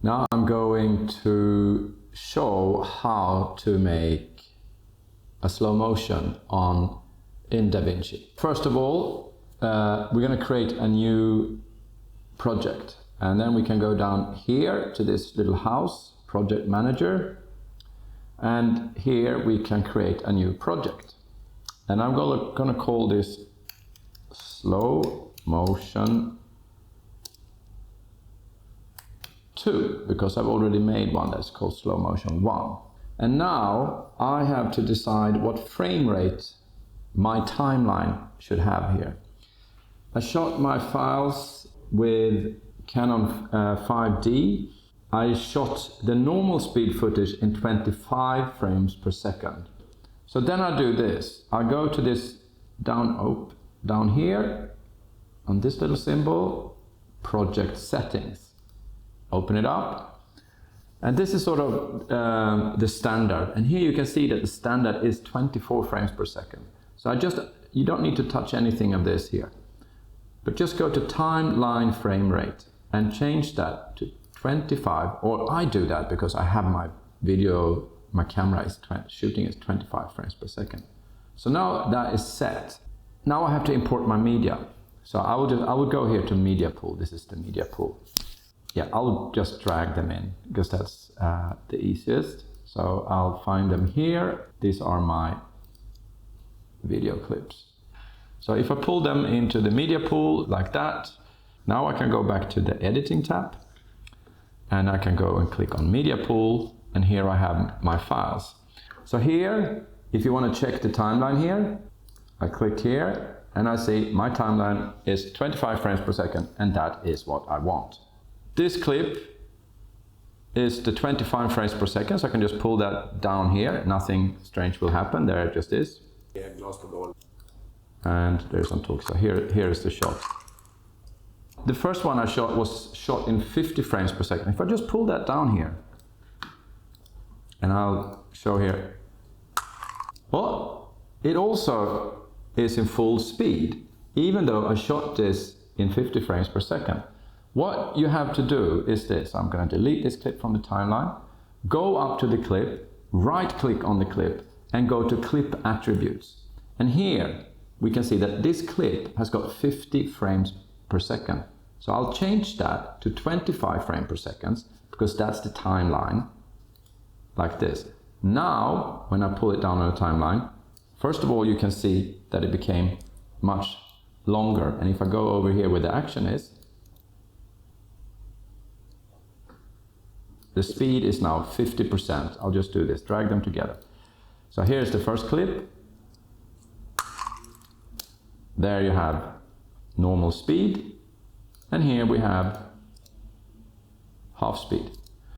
Now I'm going to show how to make a slow motion in DaVinci. First of all, we're going to create a new project, and then we can go down here to this little house, project manager, and here we can create a new project. And I'm going to call this slow motion 2, because I've already made one that's called slow motion 1. And now I have to decide what frame rate my timeline should have here. I shot my files with Canon 5D. I shot the normal speed footage in 25 frames per second. So then I do this. I go to this down here on this little symbol, project settings. Open it up. And this is sort of the standard. And here you can see that the standard is 24 frames per second. So you don't need to touch anything of this here. But just go to timeline frame rate and change that to 25, or I do that because I have my camera is shooting at 25 frames per second. So now that is set. Now I have to import my media. So I will go here to media pool. This is the media pool. Yeah, I'll just drag them in because that's the easiest. So I'll find them here. These are my video clips. So if I pull them into the media pool like that, now I can go back to the editing tab and I can go and click on media pool, and here I have my files. So here, if you want to check the timeline here, I click here and I see my timeline is 25 frames per second, and that is what I want. This clip is the 25 frames per second, so I can just pull that down here. Nothing strange will happen, there it just is. And there's some talk. So here is the shot. The first one I shot was shot in 50 frames per second. If I just pull that down here, and I'll show here, well, it also is in full speed, even though I shot this in 50 frames per second. What you have to do is this. I'm going to delete this clip from the timeline, go up to the clip, right click on the clip, and go to clip attributes. And here we can see that this clip has got 50 frames per second. So I'll change that to 25 frames per second because that's the timeline, like this. Now, when I pull it down on the timeline, first of all, you can see that it became much longer. And if I go over here where the action is, the speed is now 50%. I'll just do this, drag them together. So here's the first clip. There you have normal speed, and here we have half speed.